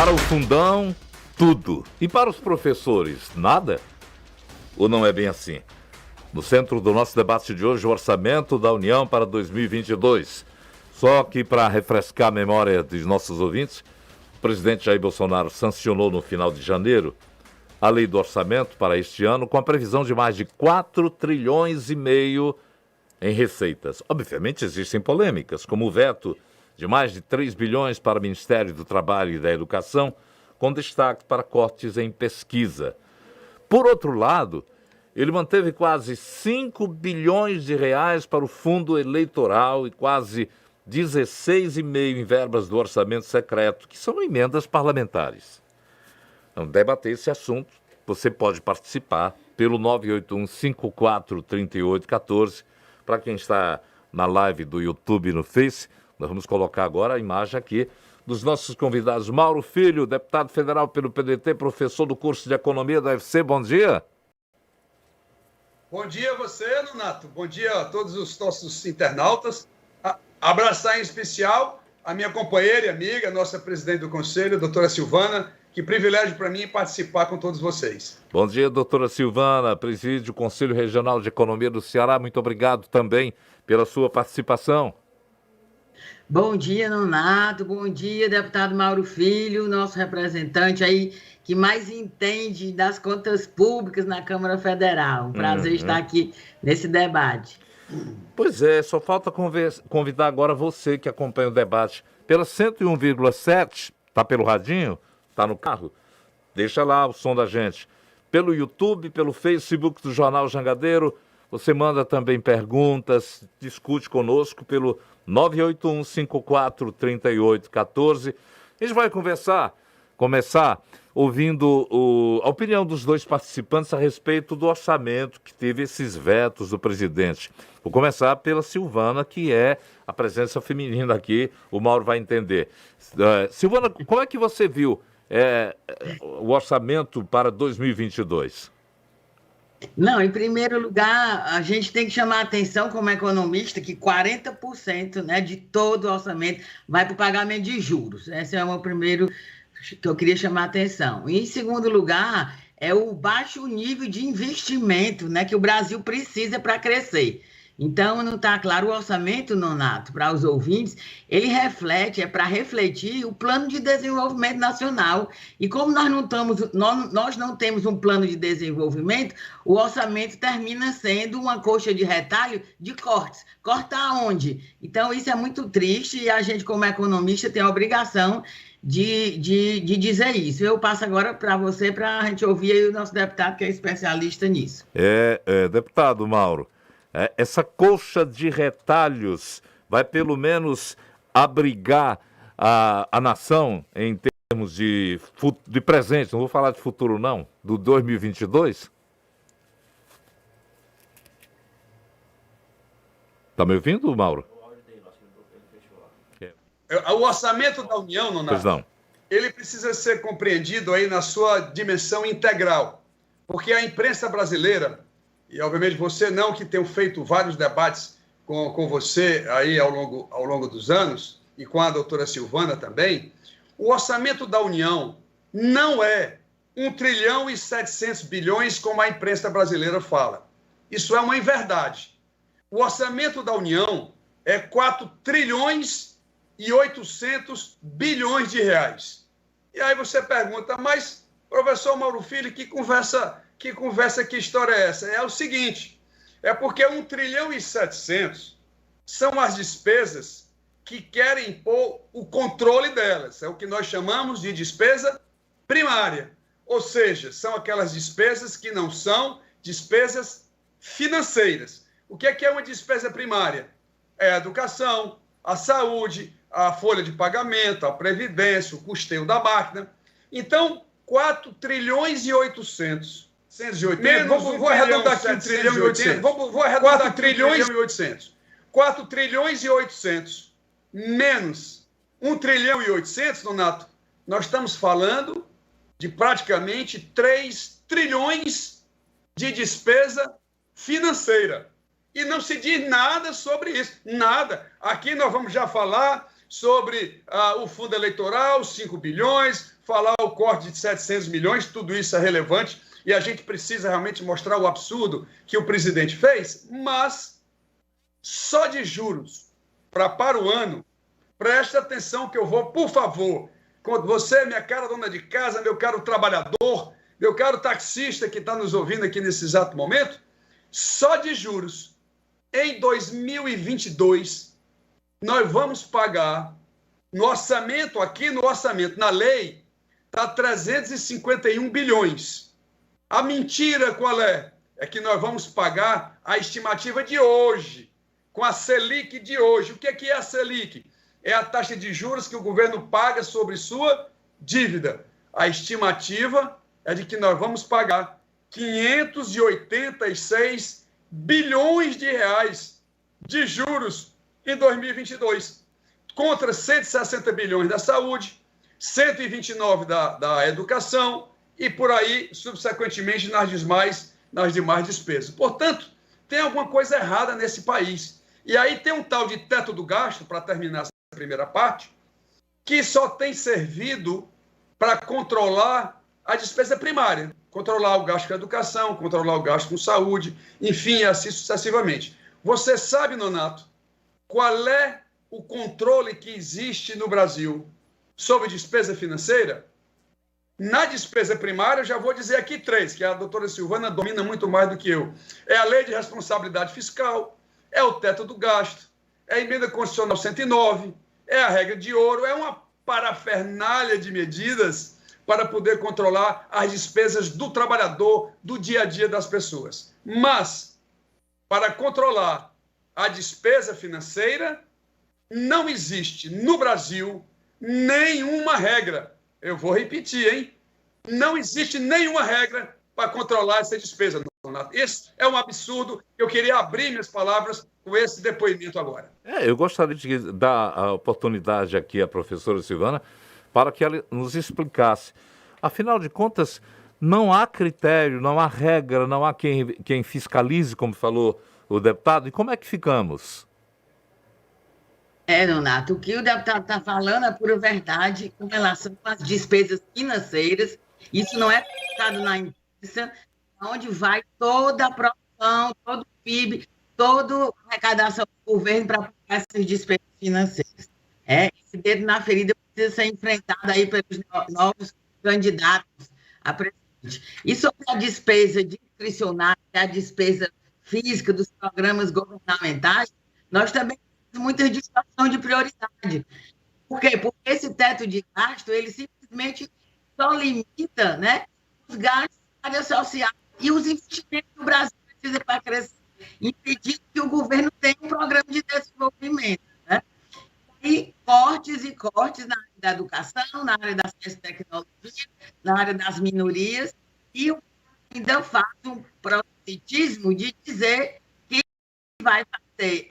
Para o fundão, tudo. E para os professores, nada? Ou não é bem assim? No centro do nosso debate de hoje, o Orçamento da União para 2022. Só que para refrescar a memória dos nossos ouvintes, o presidente Jair Bolsonaro sancionou no final de janeiro a lei do orçamento para este ano com a previsão de mais de 4 trilhões e meio em receitas. Obviamente existem polêmicas, como o veto de mais de 3 bilhões para o Ministério do Trabalho e da Educação, com destaque para cortes em pesquisa. Por outro lado, ele manteve quase 5 bilhões de reais para o fundo eleitoral e quase 16,5 em verbas do orçamento secreto, que são emendas parlamentares. Então, debater esse assunto, você pode participar pelo 981-543814. Para quem está na live do YouTube e no Face, nós vamos colocar agora a imagem aqui dos nossos convidados. Mauro Filho, deputado federal pelo PDT, professor do curso de Economia da UFC. Bom dia. Bom dia a você, Nonato. Bom dia a todos os nossos internautas. Abraçar em especial a minha companheira e amiga, nossa presidente do Conselho, doutora Silvana. Que privilégio para mim participar com todos vocês. Bom dia, doutora Silvana, preside o Conselho Regional de Economia do Ceará. Muito obrigado também pela sua participação. Bom dia, Nonato. Bom dia, deputado Mauro Filho, nosso representante aí que mais entende das contas públicas na Câmara Federal. Um prazer estar aqui nesse debate. Pois é, só falta convidar agora você que acompanha o debate pela 101,7, tá pelo radinho? Tá no carro? Deixa lá o som da gente. Pelo YouTube, pelo Facebook do Jornal Jangadeiro, você manda também perguntas, discute conosco pelo 981-543814. A gente vai começar ouvindo a opinião dos dois participantes a respeito do orçamento que teve esses vetos do presidente. Vou começar pela Silvana, que é a presença feminina aqui, o Mauro vai entender. Silvana, como é que você viu o orçamento para 2022? Não, em primeiro lugar, a gente tem que chamar a atenção como economista que 40%, né, de todo o orçamento vai para o pagamento de juros. Esse é o primeiro que eu queria chamar a atenção. E, em segundo lugar, é o baixo nível de investimento, né, que o Brasil precisa para crescer. Então, não está claro o orçamento, Nonato, para os ouvintes, ele reflete, para refletir o plano de desenvolvimento nacional. E como nós não temos um plano de desenvolvimento, o orçamento termina sendo uma coxa de retalho de cortes. Cortar onde? Então, isso é muito triste e a gente, como economista, tem a obrigação de dizer isso. Eu passo agora para você, para a gente ouvir aí o nosso deputado, que é especialista nisso. Deputado Mauro, essa coxa de retalhos vai pelo menos abrigar a nação em termos de presente, não vou falar de futuro não, do 2022? Está me ouvindo, Mauro? O orçamento da União, Nonato, ele precisa ser compreendido aí na sua dimensão integral, porque a imprensa brasileira, e obviamente você não, que tem feito vários debates com você aí ao longo dos anos, e com a doutora Silvana também, o orçamento da União não é 1 trilhão e 700 bilhões como a imprensa brasileira fala. Isso é uma inverdade. O orçamento da União é 4 trilhões e 800 bilhões de reais. E aí você pergunta, mas, professor Mauro Filho, que história é essa? É o seguinte, é porque 1 trilhão e 700 são as despesas que querem impor o controle delas. É o que nós chamamos de despesa primária. Ou seja, são aquelas despesas que não são despesas financeiras. O que é uma despesa primária? É a educação, a saúde, a folha de pagamento, a previdência, o custeio da máquina. Então, 4 trilhões e 800. Vou arredondar aqui 1 trilhão e 800. Vou arredondar 4 trilhões e 800. 4 trilhões e 800 menos 1 trilhão e 800, Nonato, nós estamos falando de praticamente 3 trilhões de despesa financeira. E não se diz nada sobre isso. Nada. Aqui nós vamos já falar sobre o fundo eleitoral, 5 bilhões, falar o corte de 700 milhões, tudo isso é relevante e a gente precisa realmente mostrar o absurdo que o presidente fez, mas só de juros para o ano, preste atenção que eu vou, por favor, quando você, minha cara dona de casa, meu caro trabalhador, meu caro taxista que está nos ouvindo aqui nesse exato momento, só de juros, em 2022, nós vamos pagar, no orçamento, na lei, está 351 bilhões. A mentira qual é? É que nós vamos pagar a estimativa de hoje, com a Selic de hoje. O que é a Selic? É a taxa de juros que o governo paga sobre sua dívida. A estimativa é de que nós vamos pagar 586 bilhões de reais de juros em 2022, contra 160 bilhões da saúde, 129 da educação e por aí, subsequentemente, nas demais despesas. Portanto, tem alguma coisa errada nesse país. E aí tem um tal de teto do gasto, para terminar essa primeira parte, que só tem servido para controlar a despesa primária, controlar o gasto com a educação, controlar o gasto com saúde, enfim, assim sucessivamente. Você sabe, Nonato, qual é o controle que existe no Brasil sobre despesa financeira? Na despesa primária, eu já vou dizer aqui 3, que a doutora Silvana domina muito mais do que eu. É a Lei de Responsabilidade Fiscal, é o teto do gasto, é a Emenda Constitucional 109, é a regra de ouro, é uma parafernália de medidas para poder controlar as despesas do trabalhador, do dia a dia das pessoas. Mas, para controlar a despesa financeira, não existe no Brasil nenhuma regra. Eu vou repetir, hein? Não existe nenhuma regra para controlar essa despesa, Donato. Esse é um absurdo. Eu queria abrir minhas palavras com esse depoimento agora. Eu gostaria de dar a oportunidade aqui à professora Silvana para que ela nos explicasse. Afinal de contas, não há critério, não há regra, não há quem fiscalize, como falou o deputado. E como é que ficamos? Donato, o que o deputado está falando é pura verdade com relação às despesas financeiras. Isso não é colocado na imprensa, onde vai toda a produção, todo o PIB, toda a arrecadação do governo para pagar essas despesas financeiras. Esse dedo na ferida precisa ser enfrentado aí pelos novos candidatos a presidente. E sobre a despesa discricionária, a despesa física dos programas governamentais, nós também temos muita distorção de prioridade. Por quê? Porque esse teto de gasto, ele simplesmente só limita, né, os gastos da área social e os investimentos que o Brasil precisa para crescer, impedindo que o governo tenha um programa de desenvolvimento. Né? E cortes na área da educação, na área da ciência e tecnologia, na área das minorias, e ainda faz um proselitismo de dizer que vai fazer,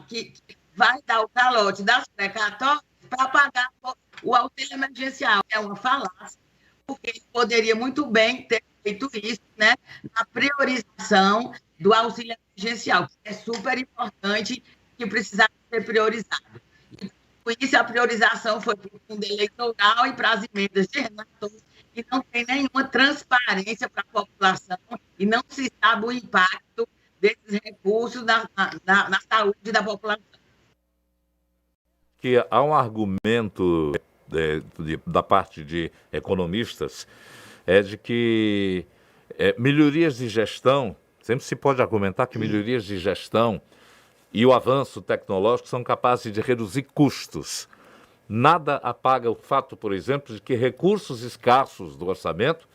que vai dar o calote das precatórias para pagar o auxílio emergencial. É uma falácia, porque ele poderia muito bem ter feito isso, né, na priorização do auxílio emergencial, que é super importante, que precisava ser priorizado. Por isso, a priorização foi para o fundo eleitoral e para as emendas de relator, e não tem nenhuma transparência para a população e não se sabe o impacto desses recursos na saúde da população. Que há um argumento da parte de economistas de que melhorias de gestão, sempre se pode argumentar que melhorias de gestão e o avanço tecnológico são capazes de reduzir custos. Nada apaga o fato, por exemplo, de que recursos escassos do orçamento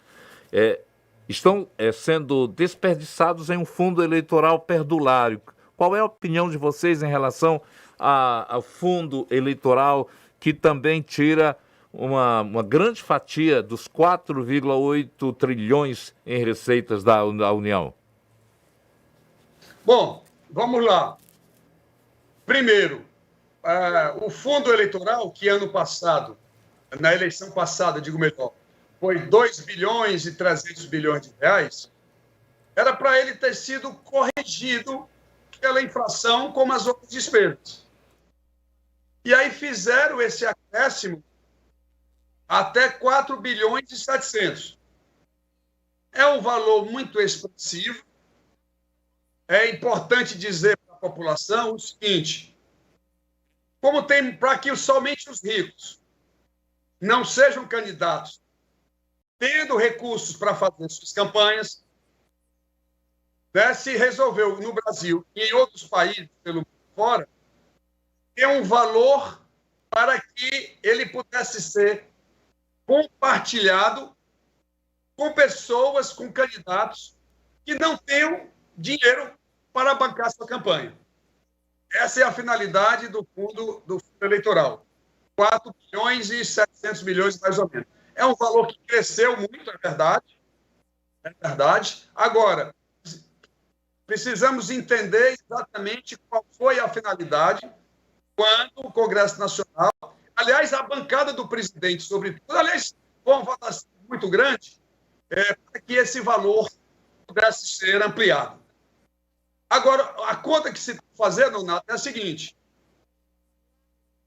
estão sendo desperdiçados em um fundo eleitoral perdulário. Qual é a opinião de vocês em relação ao fundo eleitoral, que também tira uma grande fatia dos 4,8 trilhões em receitas da União? Bom, vamos lá. Primeiro, o fundo eleitoral, que ano passado, na eleição passada, digo melhor, foi 2 bilhões e 300 bilhões de reais, era para ele ter sido corrigido pela inflação como as outras despesas. E aí fizeram esse acréscimo até 4 bilhões e 700. É um valor muito expressivo. É importante dizer para a população o seguinte: como tem para que somente os ricos não sejam candidatos, tendo recursos para fazer suas campanhas, né, se resolveu no Brasil e em outros países pelo mundo fora, ter um valor para que ele pudesse ser compartilhado com pessoas, com candidatos que não tenham dinheiro para bancar sua campanha. Essa é a finalidade do fundo eleitoral. 4 bilhões e 700 milhões, mais ou menos. É um valor que cresceu muito, é verdade. É verdade. Agora, precisamos entender exatamente qual foi a finalidade quando o Congresso Nacional, aliás, a bancada do presidente, sobretudo, aliás, foi uma votação muito grande, para que esse valor pudesse ser ampliado. Agora, a conta que se está fazendo, Nato, é a seguinte.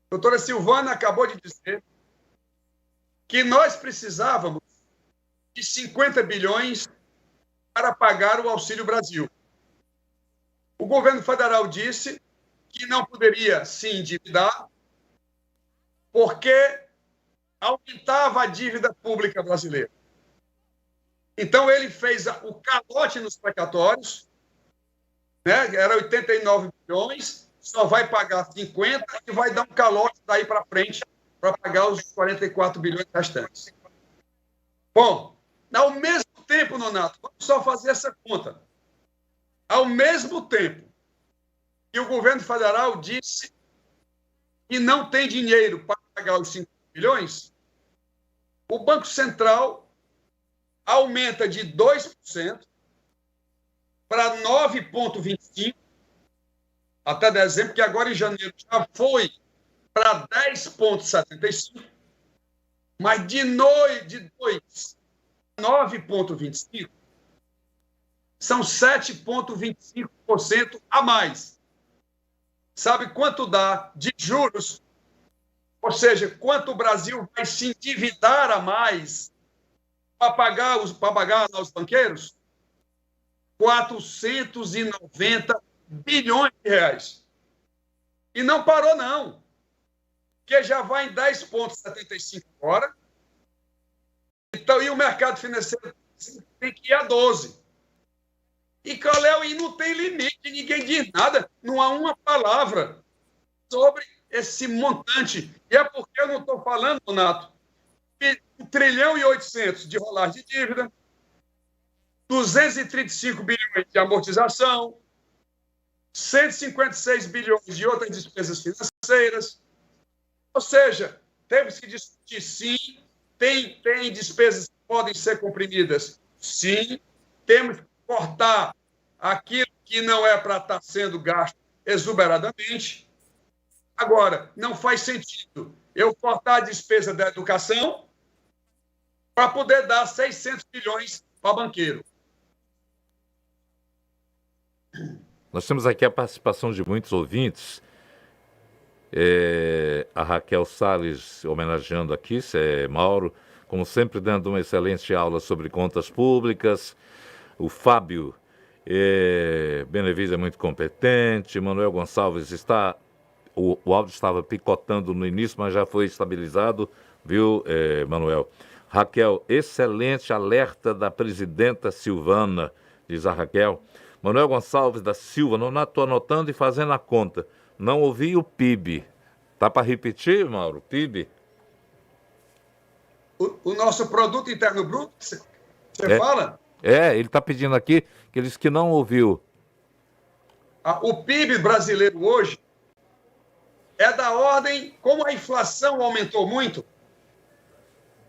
A doutora Silvana acabou de dizer que nós precisávamos de 50 bilhões para pagar o Auxílio Brasil. O governo federal disse que não poderia se endividar porque aumentava a dívida pública brasileira. Então, ele fez o calote nos precatórios, né? Era 89 bilhões, só vai pagar 50 e vai dar um calote daí para frente para pagar os 44 bilhões restantes. Bom, ao mesmo tempo, Nonato, vamos só fazer essa conta. Ao mesmo tempo que o governo federal disse que não tem dinheiro para pagar os 5 bilhões, o Banco Central aumenta de 2% para 9,25% até dezembro, que agora em janeiro já foi para 10,75%, mas de 2 a 9,25% são 7,25% a mais. Sabe quanto dá de juros? Ou seja, quanto o Brasil vai se endividar a mais para pagar aos banqueiros? 490 bilhões de reais. E não parou, não. Porque já vai em 10,75 agora. Então, e o mercado financeiro tem que ir a 12. E, Caléu, e não tem limite, ninguém diz nada, não há uma palavra sobre esse montante. E é porque eu não estou falando, Donato, de 1,8 trilhão de rolagem de dívida, 235 bilhões de amortização, 156 bilhões de outras despesas financeiras. Ou seja, temos que discutir, sim, tem despesas que podem ser comprimidas, sim, temos que cortar aquilo que não é para estar sendo gasto exuberadamente. Agora, não faz sentido eu cortar a despesa da educação para poder dar 600 bilhões para banqueiro. Nós temos aqui a participação de muitos ouvintes. A Raquel Salles homenageando aqui, Mauro, como sempre dando uma excelente aula sobre contas públicas. O Fábio Benevides é muito competente. Manuel Gonçalves está... O áudio estava picotando no início, mas já foi estabilizado, viu, Manuel? Raquel, excelente alerta da presidenta Silvana, diz a Raquel. Manuel Gonçalves da Silva, não estou anotando e fazendo a conta. Não ouvi o PIB. Tá para repetir, Mauro? PIB? O nosso Produto Interno Bruto, você fala? Ele está pedindo aqui que ele disse que não ouviu. O PIB brasileiro hoje é da ordem, como a inflação aumentou muito,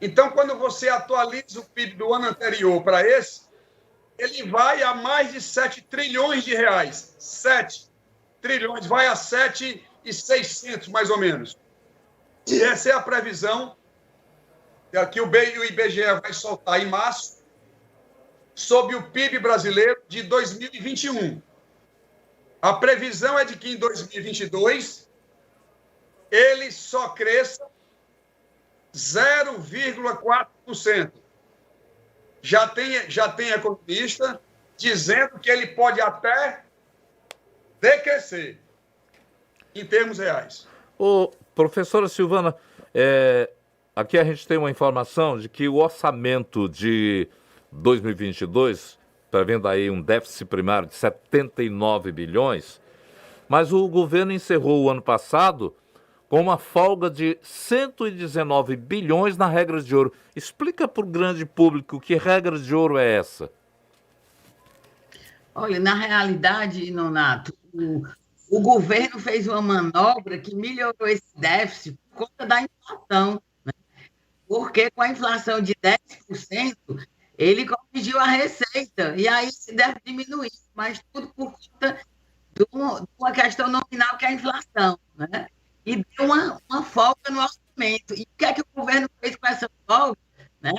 então, quando você atualiza o PIB do ano anterior para esse, ele vai a mais de 7 trilhões de reais. 7 trilhões, vai a 7,600, mais ou menos. E essa é a previsão que o IBGE vai soltar em março sobre o PIB brasileiro de 2021. A previsão é de que em 2022 ele só cresça 0,4%. Já tem economista dizendo que ele pode até decrescer em termos reais. Professora Silvana, aqui a gente tem uma informação de que o orçamento de 2022, prevendo aí um déficit primário de 79 bilhões, mas o governo encerrou o ano passado com uma folga de 119 bilhões na regra de ouro. Explica para o grande público que regra de ouro é essa. Olha, na realidade, Nonato, o governo fez uma manobra que melhorou esse déficit por conta da inflação, né? Porque com a inflação de 10%, ele corrigiu a receita, e aí se deve diminuir, mas tudo por conta de uma questão nominal que é a inflação, né? E deu uma folga no orçamento. E o que é que o governo fez com essa folga? Né?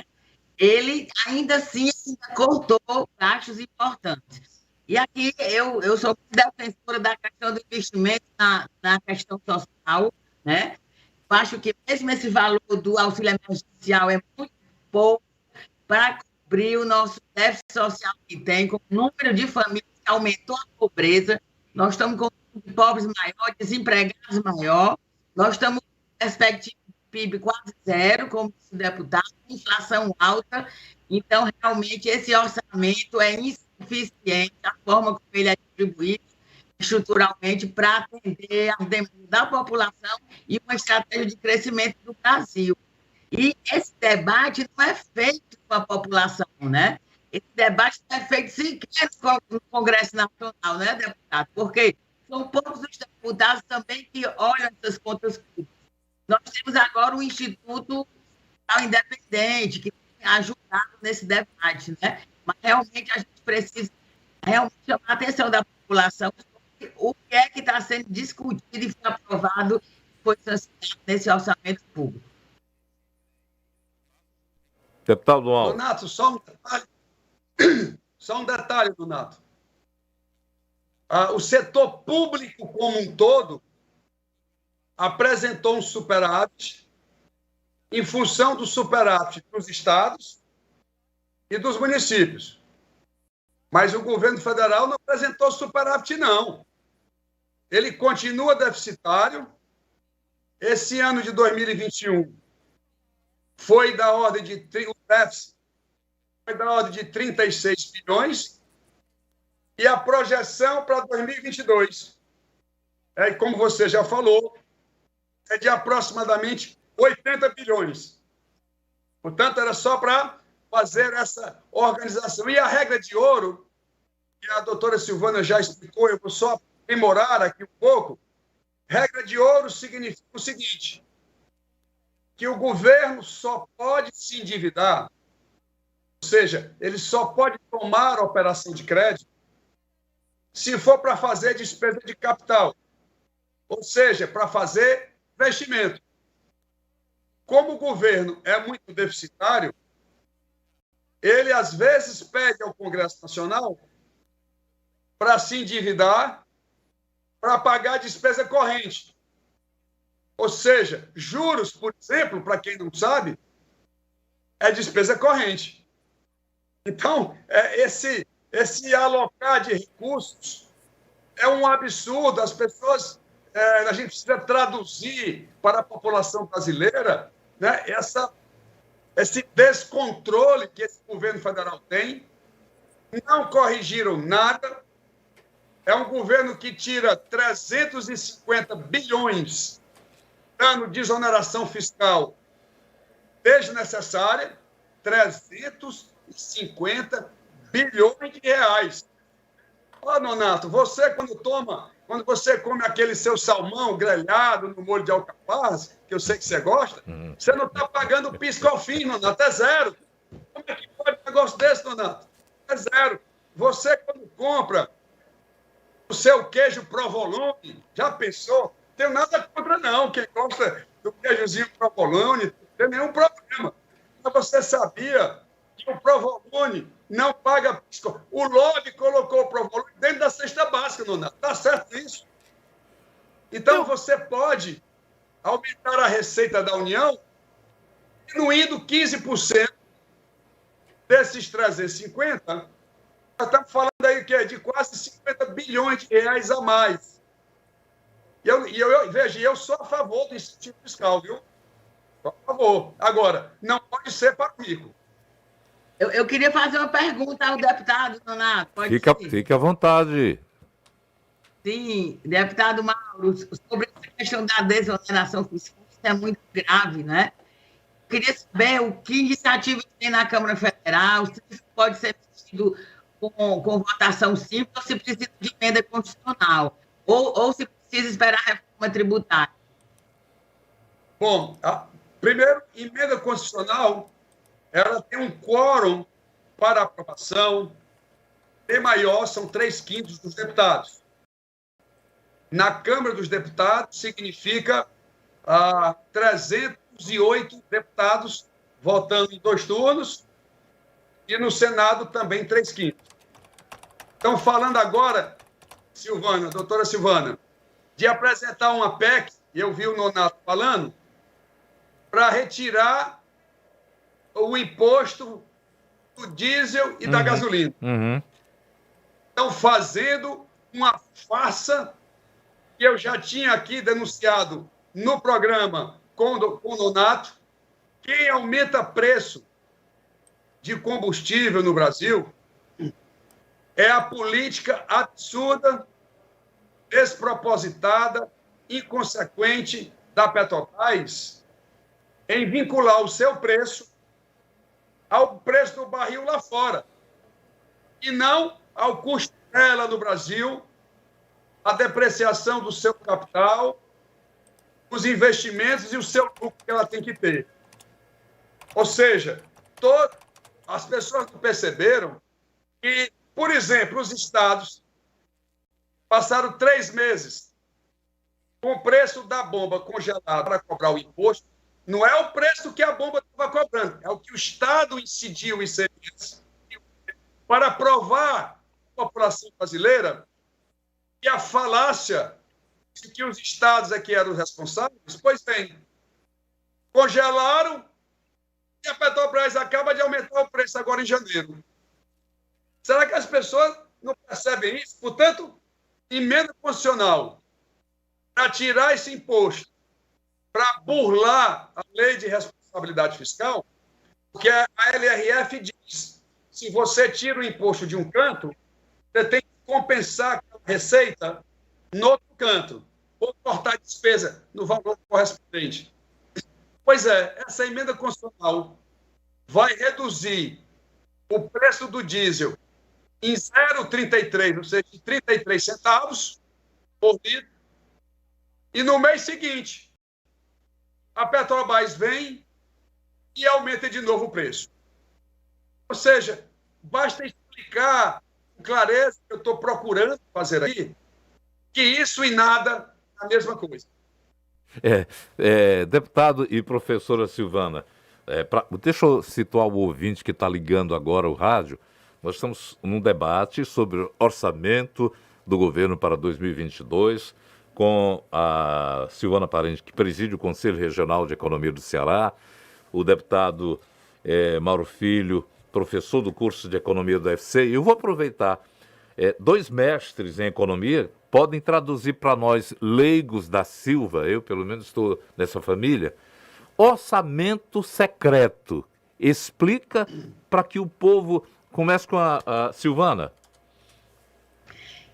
Ele, ainda assim, cortou gastos importantes. E aqui eu sou defensora da questão do investimento na questão social, né? Eu acho que mesmo esse valor do auxílio emergencial é muito pouco para cobrir o nosso déficit social que tem, com o número de famílias que aumentou a pobreza. Nós estamos com pobres maior, desempregados maior, nós estamos com perspectiva de PIB quase zero, como disse o deputado, inflação alta, então realmente esse orçamento é insuficiente, a forma como ele é distribuído estruturalmente para atender a demanda da população e uma estratégia de crescimento do Brasil. E esse debate não é feito com a população, né? Esse debate não é feito sequer no Congresso Nacional, né, deputado? Porque são poucos os deputados também que olham essas contas públicas. Nós temos agora um Instituto Independente que tem ajudado nesse debate, né? Mas realmente a gente precisa realmente chamar a atenção da população sobre o que é que está sendo discutido e foi aprovado, foi sancionado nesse orçamento público. Deputado Alves. Donato, só um detalhe, Donato. O setor público como um todo apresentou um superávit em função do superávit dos estados e dos municípios. Mas o governo federal não apresentou superávit, não. Ele continua deficitário. Esse ano de 2021 foi da ordem de 36 bilhões e a projeção para 2022 como você já falou, é de aproximadamente 80 bilhões. Portanto, era só para fazer essa organização. E a regra de ouro, que a doutora Silvana já explicou, eu vou só aprimorar aqui um pouco. Regra de ouro significa o seguinte, que o governo só pode se endividar, ou seja, ele só pode tomar a operação de crédito se for para fazer despesa de capital, ou seja, para fazer investimento. Como o governo é muito deficitário, ele, às vezes, pede ao Congresso Nacional para se endividar, para pagar despesa corrente. Ou seja, juros, por exemplo, para quem não sabe, é despesa corrente. Então, esse alocar de recursos é um absurdo. As pessoas, a gente precisa traduzir para a população brasileira, né, esse descontrole que esse governo federal tem. Não corrigiram nada. É um governo que tira 350 bilhões ano de exoneração fiscal desnecessária, 350 bilhões de reais. Ó, Nonato, você quando você come aquele seu salmão grelhado no molho de alcaparras, que eu sei que você gosta, você não está pagando PIS/COFINS, Nonato, é zero. Como é que pode um negócio desse, Nonato? É zero. Você, quando compra o seu queijo provolone, já pensou? Não tenho nada contra, não. Quem gosta do queijozinho provolone, não tem nenhum problema. Mas você sabia que o provolone não paga PIS? O lobby colocou o provolone dentro da cesta básica, Nonato. Está certo isso? Então, você pode, receita da União, diminuindo 15% desses 350, nós estamos falando aí que é de quase 50 bilhões de reais a mais. Veja, eu sou a favor do incentivo fiscal, viu? Sou a favor. Agora, não pode ser para o rico. Eu queria fazer uma pergunta ao deputado, Nonato. Fique à vontade. Sim, deputado Mauro, sobre a questão da desoneração fiscal, isso é muito grave, né? Eu queria saber o que iniciativas tem na Câmara Federal, se isso pode ser feito com votação simples ou se precisa de emenda constitucional, ou se precisa esperar a reforma tributária. Bom, primeiro, emenda constitucional, ela tem um quórum para aprovação, P maior são 3/5 dos deputados. Na Câmara dos Deputados, significa 308 deputados votando em 2 turnos, e no Senado também 3/5. Então, falando agora, Silvana, doutora Silvana, de apresentar uma PEC, eu vi o Nonato falando, para retirar o imposto do diesel e da gasolina. Estão fazendo uma farsa que eu já tinha aqui denunciado no programa com o Nonato. Quem aumenta preço de combustível no Brasil é a política absurda, despropositada, inconsequente da Petrobras em vincular o seu preço ao preço do barril lá fora e não ao custo dela no Brasil, a depreciação do seu capital, os investimentos e o seu lucro que ela tem que ter. Ou seja, as pessoas não perceberam que, por exemplo, os estados passaram 3 meses com o preço da bomba congelado para cobrar o imposto. Não é o preço que a bomba estava cobrando, é o que o Estado incidiu o ICMS para provar à população brasileira que a falácia de que os estados é que eram os responsáveis, pois bem, congelaram e a Petrobras acaba de aumentar o preço agora em janeiro. Será que as pessoas não percebem isso? Portanto, emenda constitucional para tirar esse imposto, para burlar a lei de responsabilidade fiscal, porque a LRF diz, se você tira o imposto de um canto, você tem que compensar a receita no outro canto, ou cortar a despesa no valor correspondente. Pois é, essa emenda constitucional vai reduzir o preço do diesel em 0,33, ou seja, de 33 centavos por litro, e no mês seguinte, a Petrobras vem e aumenta de novo o preço. Ou seja, basta explicar com clareza que eu estou procurando fazer aqui, que isso e nada é a mesma coisa. Deputado e professora Silvana, deixa eu situar o ouvinte que está ligando agora o rádio. Nós estamos num debate sobre o orçamento do governo para 2022, com a Silvana Parente, que preside o Conselho Regional de Economia do Ceará, o deputado Mauro Filho, professor do curso de Economia do UFC. E eu vou aproveitar, 2 mestres em Economia podem traduzir para nós, leigos da Silva, eu pelo menos estou nessa família, orçamento secreto. Explica para que o povo comece com a Silvana.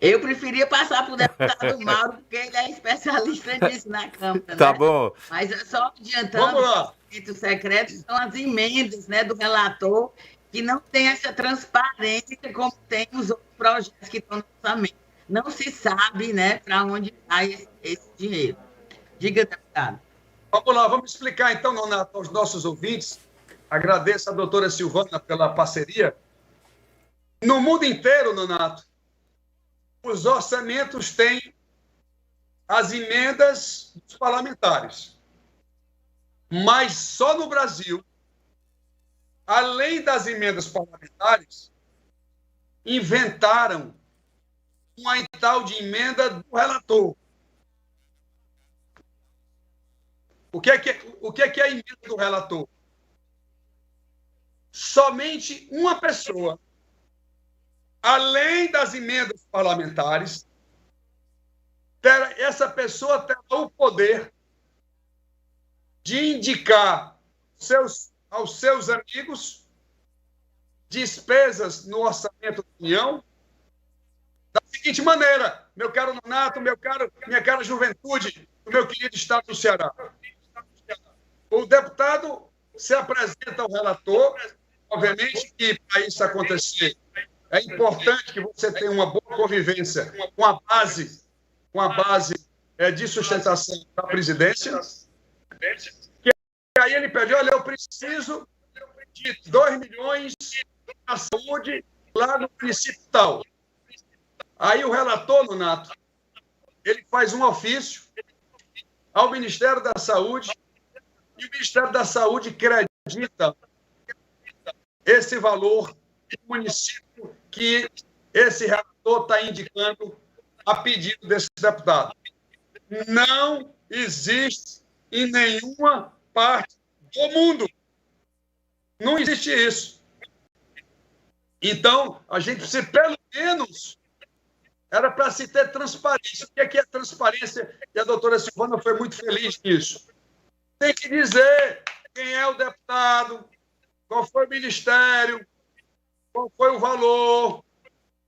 Eu preferia passar para o deputado Mauro, porque ele é especialista nisso na Câmara. Tá bom. Mas só adiantando, o orçamento secreto são as emendas, né, do relator, que não tem essa transparência como tem os outros projetos que estão no orçamento. Não se sabe, né, para onde vai esse dinheiro. Diga, deputado. Vamos lá, vamos explicar então, Nonato, aos nossos ouvintes. Agradeço a doutora Silvana pela parceria. No mundo inteiro, Nonato, os orçamentos têm as emendas dos parlamentares. Mas só no Brasil, além das emendas parlamentares, inventaram uma tal de emenda do relator. O que é a emenda do relator? Somente uma pessoa, além das emendas parlamentares, essa pessoa terá o poder de indicar aos seus amigos despesas no orçamento da União da seguinte maneira: meu caro Nonato, minha cara juventude, do meu querido estado do Ceará. O deputado se apresenta ao relator. Obviamente que, para isso acontecer, é importante que você tenha uma boa convivência com a base de sustentação da presidência. Que aí ele pede: olha, eu preciso de 2 milhões na saúde lá no município tal. Aí o relator, Nonato, ele faz um ofício ao Ministério da Saúde e o Ministério da Saúde acredita esse valor do município que esse relator está indicando a pedido desse deputado. Não existe em nenhuma parte do mundo. Não existe isso. Então, a gente precisa, pelo menos, era para se ter transparência. O que é transparência? E a doutora Silvana foi muito feliz nisso. Tem que dizer quem é o deputado, qual foi o ministério, qual foi o valor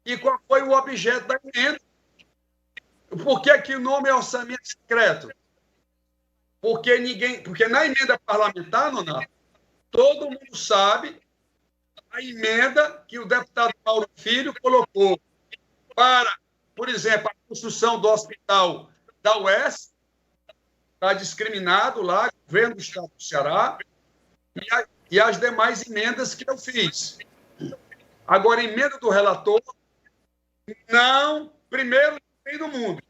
e qual foi o objeto da emenda. Por que o nome é orçamento secreto? Porque na emenda parlamentar, Nonato, todo mundo sabe a emenda que o deputado Paulo Filho colocou para, por exemplo, a construção do hospital da UES, está discriminado lá, governo do estado do Ceará, e as demais emendas que eu fiz. Agora, a emenda do relator, não, primeiro, não tem no mundo.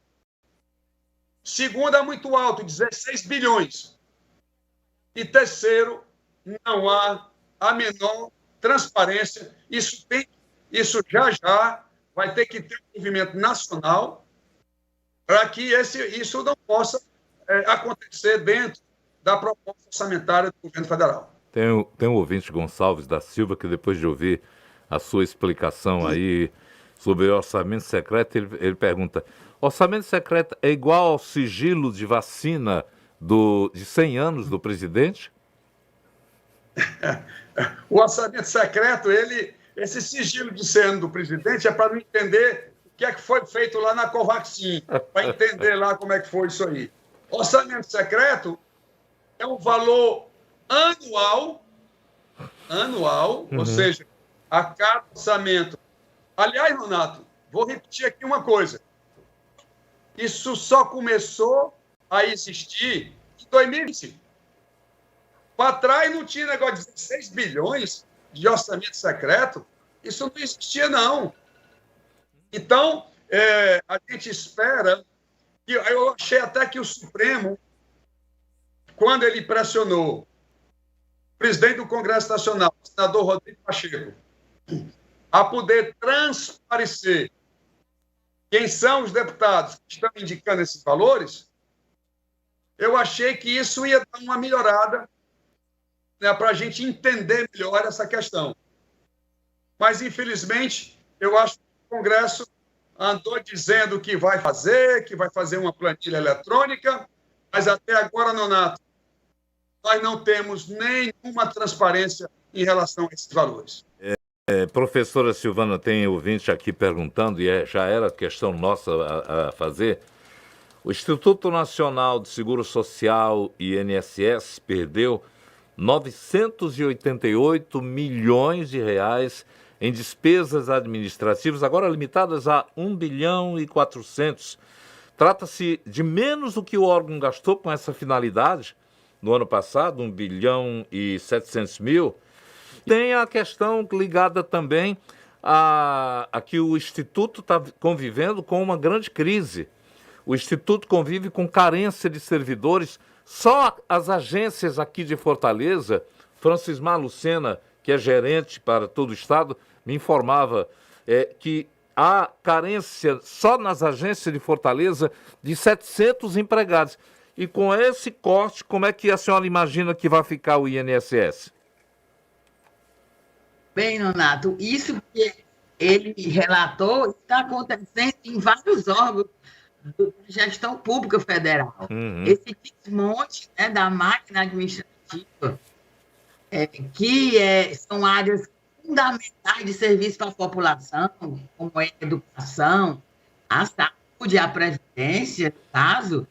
Segundo, é muito alto, 16 bilhões. E terceiro, não há a menor transparência. Isso já vai ter que ter um movimento nacional para que isso não possa acontecer dentro da proposta orçamentária do governo federal. Tem um ouvinte, Gonçalves da Silva, que depois de ouvir a sua explicação aí sobre o orçamento secreto, ele pergunta: orçamento secreto é igual ao sigilo de vacina de 100 anos do presidente? O orçamento secreto, esse sigilo de 100 anos do presidente é para não entender o que é que foi feito lá na Covaxin, para entender lá como é que foi isso aí. Orçamento secreto é um valor anual, ou seja, a cada orçamento. Aliás, Nonato, vou repetir aqui uma coisa. Isso só começou a existir em 2020. Para trás não tinha negócio de 16 bilhões de orçamento secreto. Isso não existia, não. Então, a gente espera que... Eu achei até que o Supremo, quando ele pressionou o presidente do Congresso Nacional, o senador Rodrigo Pacheco, a poder transparecer quem são os deputados que estão indicando esses valores, eu achei que isso ia dar uma melhorada, né, para a gente entender melhor essa questão. Mas, infelizmente, eu acho que o Congresso andou dizendo que vai fazer uma planilha eletrônica, mas até agora, Nonato, nós não temos nenhuma transparência em relação a esses valores. Professora Silvana, tem ouvinte aqui perguntando, e já era questão nossa a fazer. O Instituto Nacional de Seguro Social, INSS, perdeu 988 milhões de reais em despesas administrativas, agora limitadas a 1 bilhão e 400. Trata-se de menos do que o órgão gastou com essa finalidade no ano passado, 1 bilhão e 700 mil. Tem a questão ligada também a que o Instituto está convivendo com uma grande crise. O Instituto convive com carência de servidores. Só as agências aqui de Fortaleza, Francismar Lucena, que é gerente para todo o estado, me informava que há carência só nas agências de Fortaleza de 700 empregados. E com esse corte, como é que a senhora imagina que vai ficar o INSS? Bem, Nonato, isso que ele relatou está acontecendo em vários órgãos da gestão pública federal. Esse desmonte, né, da máquina administrativa, são áreas fundamentais de serviço para a população, como a educação, a saúde, a previdência, no caso,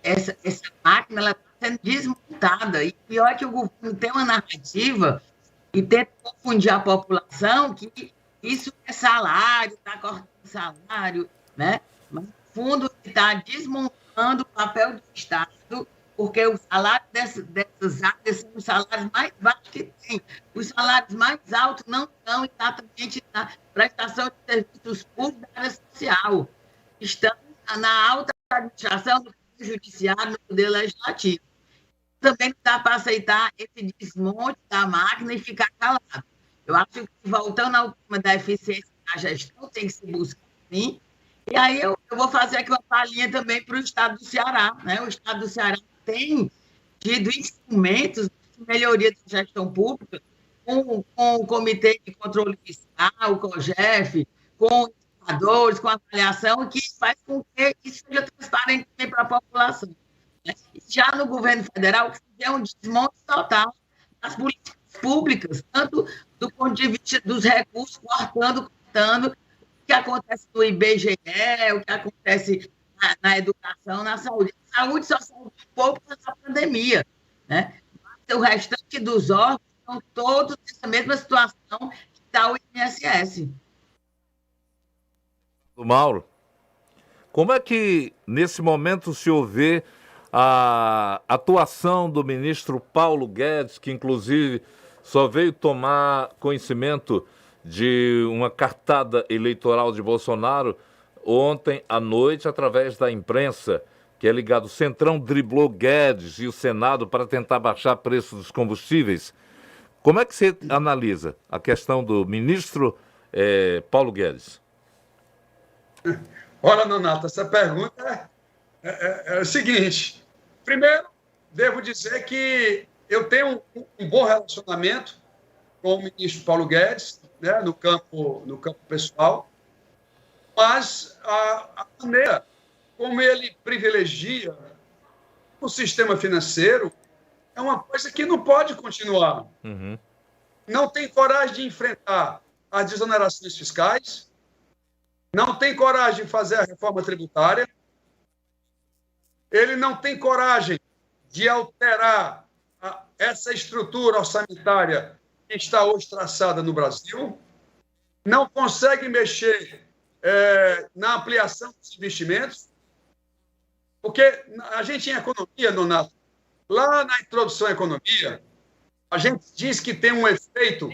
essa máquina ela está sendo desmontada. E pior é que o governo tem uma narrativa e tenta confundir a população que isso é salário, está cortando salário, né? Mas, no fundo, está desmontando o papel do Estado, porque o salário dessas áreas são os salários mais baixos que tem. Os salários mais altos não estão exatamente na prestação de serviços públicos da área social. Estão na alta administração, no judiciário, no poder legislativo. Também não dá para aceitar esse desmonte da máquina e ficar calado. Eu acho que, voltando ao tema da eficiência da gestão, tem que se buscar, sim. E aí eu vou fazer aqui uma palhinha também para o Estado do Ceará, né? O Estado do Ceará tem tido instrumentos de melhoria da gestão pública com o Comitê de Controle Fiscal, o COGEF, com indicadores, com avaliação, que faz com que isso seja transparente também para a população. Já no governo federal, é um desmonte total das políticas públicas, tanto do ponto de vista dos recursos, cortando, o que acontece no IBGE, o que acontece na educação, na saúde. A saúde só saiu um pouco da pandemia, né? Mas o restante dos órgãos estão todos nessa mesma situação que está o INSS. Mauro, como é que, nesse momento, o senhor vê a atuação do ministro Paulo Guedes, que, inclusive, só veio tomar conhecimento de uma cartada eleitoral de Bolsonaro ontem à noite, através da imprensa, que é ligado, o Centrão driblou Guedes e o Senado para tentar baixar preço dos combustíveis. Como é que você analisa a questão do ministro Paulo Guedes? Olha, Nonato, essa pergunta é o seguinte. Primeiro, devo dizer que eu tenho um bom relacionamento com o ministro Paulo Guedes, né, no campo pessoal, mas a maneira como ele privilegia o sistema financeiro é uma coisa que não pode continuar. Não tem coragem de enfrentar as desonerações fiscais, não tem coragem de fazer a reforma tributária, ele não tem coragem de alterar essa estrutura orçamentária que está hoje traçada no Brasil, não consegue mexer na ampliação dos investimentos, porque a gente em economia, Nonato, lá na introdução à economia, a gente diz que tem um efeito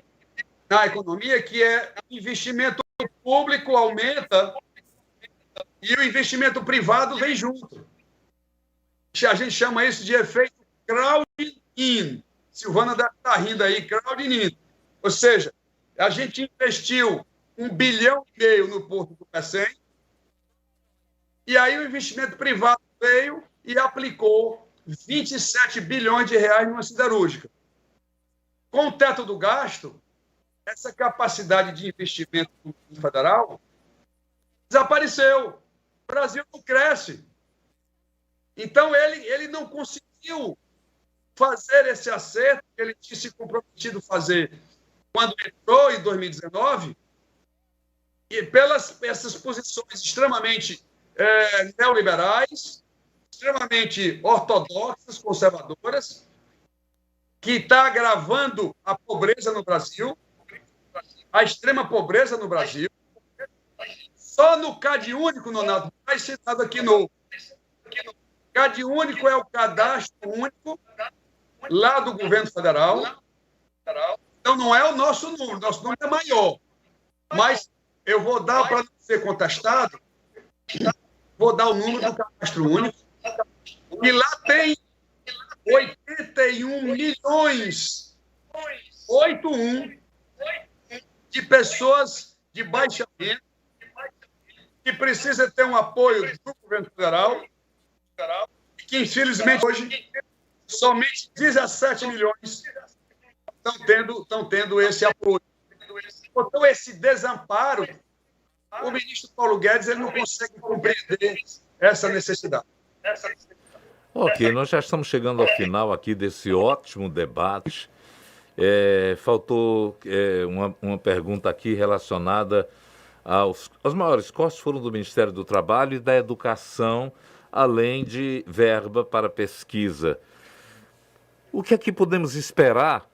na economia que é o investimento público aumenta e o investimento privado vem junto. A gente chama isso de efeito crowding-in. Silvana deve estar rindo aí, crowding-in. Ou seja, a gente investiu 1,5 bilhão no Porto do Pecém, e aí o investimento privado veio e aplicou 27 bilhões de reais numa siderúrgica. Com o teto do gasto, essa capacidade de investimento do federal desapareceu. O Brasil não cresce. Então, ele não conseguiu fazer esse acerto que ele tinha se comprometido a fazer quando entrou em 2019, e pelas essas posições extremamente neoliberais, extremamente ortodoxas, conservadoras, que está agravando a pobreza no Brasil, a extrema pobreza no Brasil. Só no CAD único, Nonato, vai ser dado aqui novo. CAD único é o cadastro único lá do governo federal. Então, não é o nosso número é maior. Mas eu vou dar, para não ser contestado, vou dar o número do cadastro único. E lá tem 81 milhões, 81, de pessoas de baixa renda que precisa ter um apoio do governo federal que infelizmente hoje somente 17 milhões estão tendo esse apoio. Então, esse desamparo, o ministro Paulo Guedes ele não consegue compreender essa necessidade. Ok, nós já estamos chegando ao final aqui desse ótimo debate. Faltou uma pergunta aqui relacionada aos maiores costos foram do Ministério do Trabalho e da Educação, além de verba para pesquisa. O que é que podemos esperar?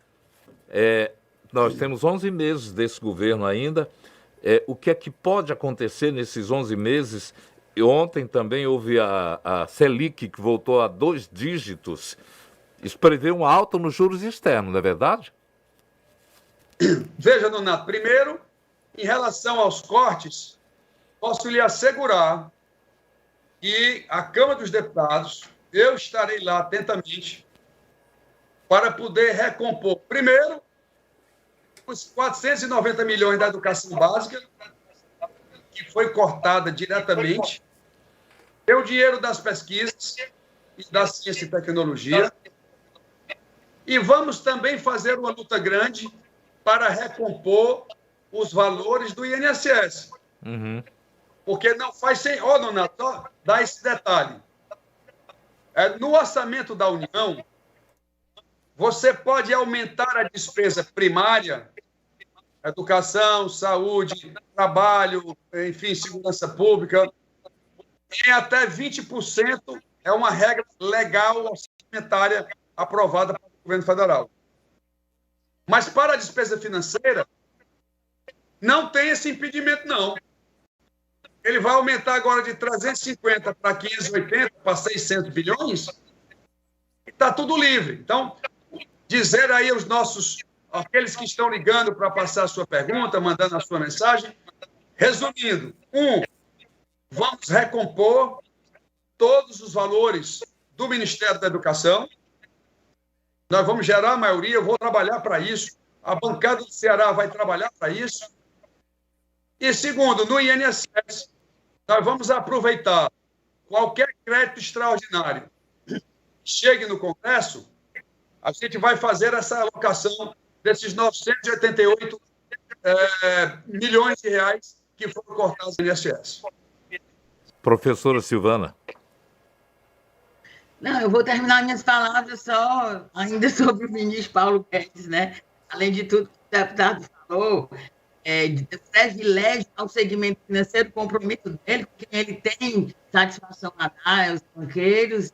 Nós temos 11 meses desse governo ainda. O que é que pode acontecer nesses 11 meses? E ontem também houve a Selic, que voltou a 2 dígitos. Isso prevê um alta nos juros externos, não é verdade? Veja, Donato, primeiro, em relação aos cortes, posso lhe assegurar que a Câmara dos Deputados, eu estarei lá atentamente para poder recompor, primeiro, os 490 milhões da educação básica, que foi cortada diretamente, tem o dinheiro das pesquisas e da ciência e tecnologia, e vamos também fazer uma luta grande para recompor os valores do INSS. Uhum. Porque não faz sem... Donato, dá esse detalhe. No orçamento da União, você pode aumentar a despesa primária, educação, saúde, trabalho, enfim, segurança pública, em até 20%, é uma regra legal orçamentária aprovada pelo governo federal. Mas para a despesa financeira, não tem esse impedimento, não. Ele vai aumentar agora de 350 para 580, para 600 bilhões, e está tudo livre. Então, dizer aí aos aqueles que estão ligando para passar a sua pergunta, mandando a sua mensagem, resumindo, vamos recompor todos os valores do Ministério da Educação, nós vamos gerar a maioria, eu vou trabalhar para isso, a bancada do Ceará vai trabalhar para isso. E segundo, no INSS, nós vamos aproveitar qualquer crédito extraordinário que chegue no Congresso, a gente vai fazer essa alocação desses 988 milhões de reais que foram cortados do INSS. Professora Silvana. Não, eu vou terminar minhas palavras só ainda sobre o ministro Paulo Guedes, né? Além de tudo que o deputado falou, de privilégio ao segmento financeiro, o compromisso dele, com quem ele tem satisfação a dar, os banqueiros.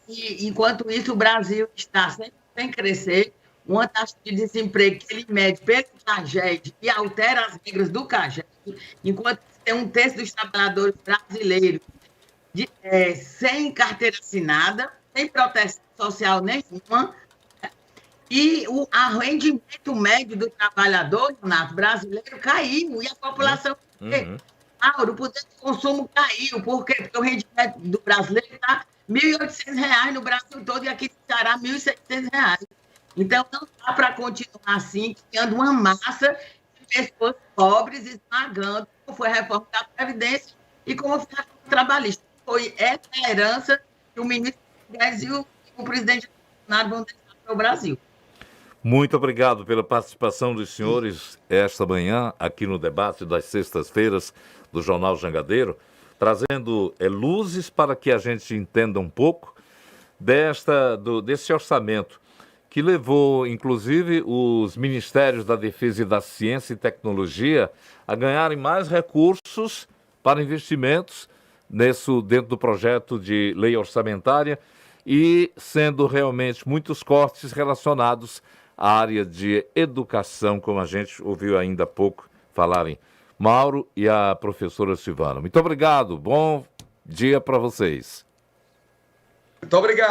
E, enquanto isso, o Brasil está sempre sem crescer, uma taxa de desemprego que ele mede pelo CAGED e altera as regras do CAGED, enquanto tem 1/3 dos trabalhadores brasileiros sem carteira assinada, sem proteção social nenhuma, e o rendimento médio do trabalhador, Renato, brasileiro caiu, e a população... O poder de consumo caiu. Por quê? Porque o rendimento do brasileiro está R$ 1.800 no Brasil todo, e aqui no Ceará, R$ 1.600. Então, não dá para continuar assim, criando uma massa de pessoas pobres esmagando, como foi a reforma da Previdência e como foi a reforma trabalhista. Foi essa a herança que o ministro Guedes e o presidente Bolsonaro vão deixar para o Brasil. Muito obrigado pela participação dos senhores esta manhã aqui no debate das sextas-feiras do Jornal Jangadeiro, trazendo luzes para que a gente entenda um pouco desse orçamento que levou, inclusive, os Ministérios da Defesa e da Ciência e Tecnologia a ganharem mais recursos para investimentos dentro do projeto de lei orçamentária e sendo realmente muitos cortes relacionados à área de educação, como a gente ouviu ainda há pouco falarem Mauro e a professora Silvana. Muito obrigado, bom dia para vocês. Muito obrigado.